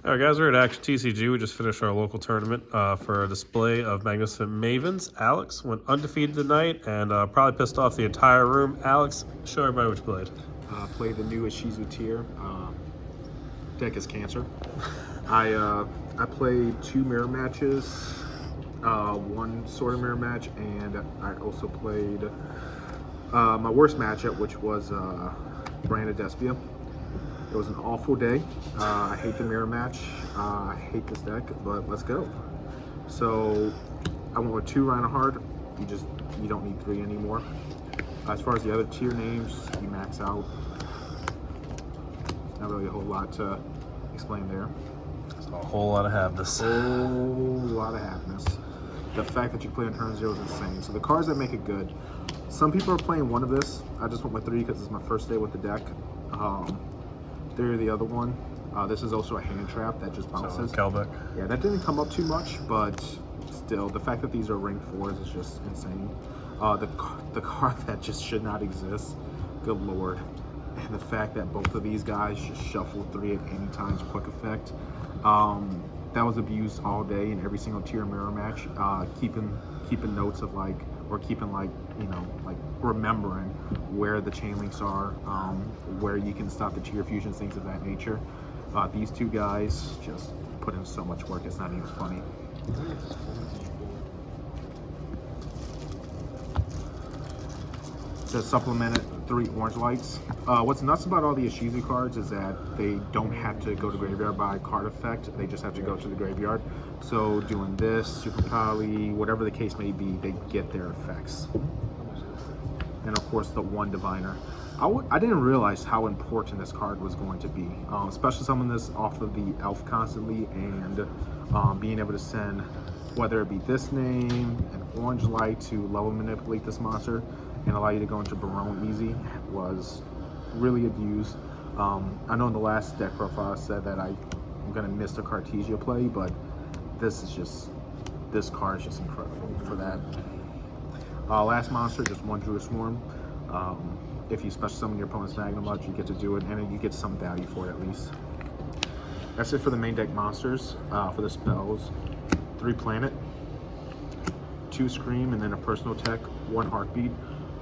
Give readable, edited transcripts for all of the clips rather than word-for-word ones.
Alright guys, we're at Action TCG. We just finished our local tournament for a display of Magnificent Mavens. Alex went undefeated tonight and probably pissed off the entire room. Alex, show everybody what you played. Played the new Ishizu tier. Deck is cancer. I played 2 mirror matches, 1 sort of mirror match, and I also played my worst matchup, which was Brandon Despia. It was an awful day. I hate the mirror match. I hate this deck, but let's go. So I went with 2 Reinhardt. You don't need 3 anymore. As far as the other tier names, you max out. Not really a whole lot to explain there. It's a whole lot of happiness. A whole lot of happiness. The fact that you play on turn 0 is insane. So the cards that make it good. Some people are playing 1 of this. I just went with 3 because it's my first day with the deck. There, the other one. This is also a hand trap that just bounces. So, Kelbeck. Yeah, that didn't come up too much, but still, the fact that these are ring 4s is just insane. The card that just should not exist. Good lord. And the fact that both of these guys just shuffle 3 at any time's quick effect. That was abused all day in every single tier mirror match. Keeping notes of remembering where the chain links are, where you can stop the tier fusions, things of that nature. These 2 guys just put in so much work, it's not even funny. To supplement it, 3 orange lights. What's nuts about all the Ishizu cards is that they don't have to go to graveyard by card effect. They just have to go to the graveyard. So doing this, Super Poly, whatever the case may be, they get their effects. And of course the 1 Diviner. I didn't realize how important this card was going to be, especially summoning this off of the Elf constantly and being able to send, whether it be this name, an orange light to level manipulate this monster and allow you to go into Barone easy, was really abused. I know in the last deck profile I said that I'm gonna miss the Cartesia play, but this card is just incredible for that. Last monster, just 1 Druid Swarm. If you special summon your opponent's Magnum Lodge, you get to do it, and you get some value for it at least. That's it for the main deck monsters. For the spells, 3 Planet, 2 Scream, and then a personal tech, 1 Heartbeat.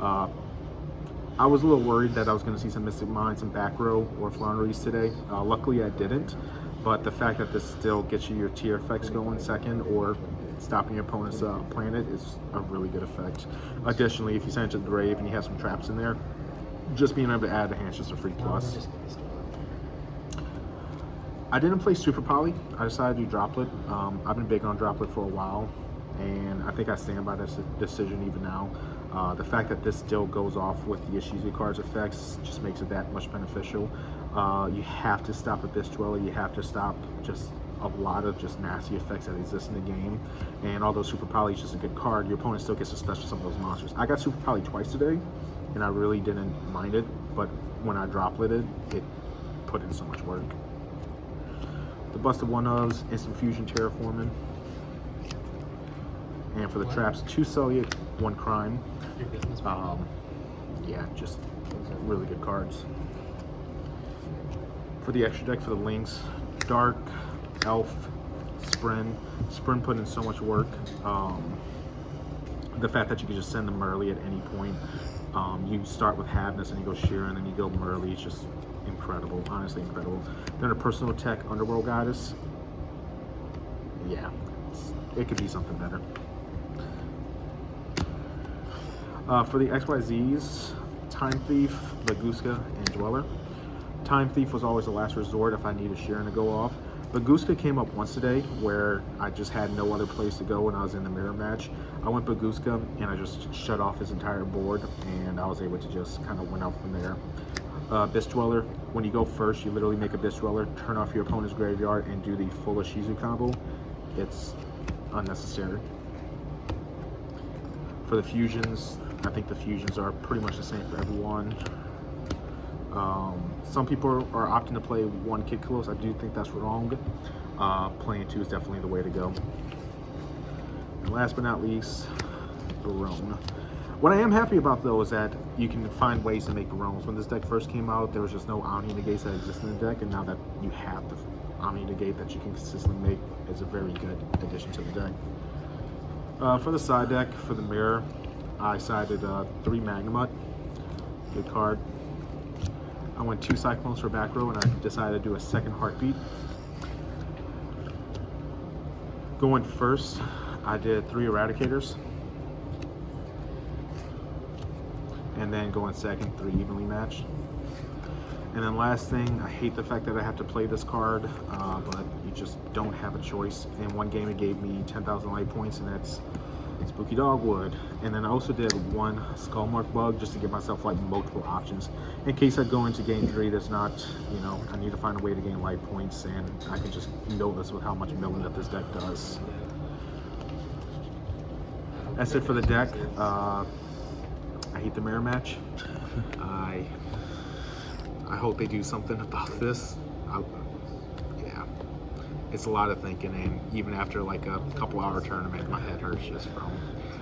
I was a little worried that I was going to see some Mystic Mine, some back row, or Flounderies today. Luckily I didn't, but the fact that this still gets you your tier effects going second, or stopping your opponent's planet, is a really good effect. Additionally, if you send it to the grave and you have some traps in there, just being able to add the hand's just a free plus. I didn't play Super Poly. I decided to do Droplet. I've been big on Droplet for a while, and I think I stand by this decision even now. The fact that this still goes off with the Ishizu cards effects just makes it that much beneficial. You have to stop Abyss Dweller. You have to stop just a lot of just nasty effects that exist in the game. And although Super Poly is just a good card, your opponent still gets to special some of those monsters. I got Super Poly twice today, and I really didn't mind it, but when I dropleted, it put in so much work. The busted 1-ofs, Instant Fusion Terraforming. And for the traps, 2 Celiac, 1 Crime. Yeah, just really good cards. For the extra deck, for the links, Dark, Elf, Sprin. Sprin put in so much work. The fact that you can just send them early at any point. You start with Havness and you go Sheeran and then you go Merly. It's just incredible, honestly incredible. Then a personal tech, Underworld Goddess. Yeah, it could be something better. For the XYZs, Time Thief, Laguska, and Dweller. Time Thief was always the last resort if I needed Sheeran to go off. Baguska came up once today where I just had no other place to go when I was in the mirror match. I went Baguska and I just shut off his entire board, and I was able to just kind of went out from there. Abyss Dweller, when you go first, you literally make Abyss Dweller, turn off your opponent's graveyard, and do the full Ishizu combo. It's unnecessary. For the fusions, I think the fusions are pretty much the same for everyone. Some people are opting to play 1 Kid Close. I do think that's wrong. Playing 2 is definitely the way to go. And last but not least, Barone. What I am happy about though is that you can find ways to make Barones. When this deck first came out, there was just no Omni Negates that existed in the deck, and now that you have the Omni any negate that you can consistently make is a very good addition to the deck. For the side deck, for the mirror, I sided 3 Magnemite. Good card. I went 2 Cyclones for back row, and I decided to do a second Heartbeat. Going first, I did 3 Eradicators. And then going second, 3 Evenly Matched. And then last thing, I hate the fact that I have to play this card, but you just don't have a choice. In one game, it gave me 10,000 light points, and that's Spooky Dogwood. And then I also did 1 Skullmark Bug just to give myself like multiple options in case I go into game 3. There's not, you know, I need to find a way to gain light points, and I can just know this with how much milling that this deck does. That's it for the deck. I hate the mirror match. I hope they do something about this. Yeah, it's a lot of thinking, and even after like a couple-hour tournament, my head hurts just from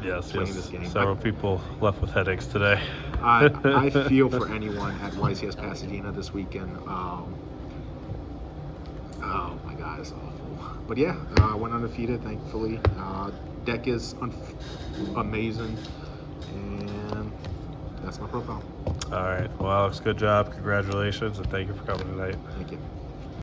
playing this game. Several people left with headaches today. I feel for anyone at YCS Pasadena this weekend. Oh my God, it's awful. But yeah, I went undefeated, thankfully. Deck is amazing, and that's my profile. All right. Well, Alex, good job. Congratulations, and thank you for coming tonight. Thank you.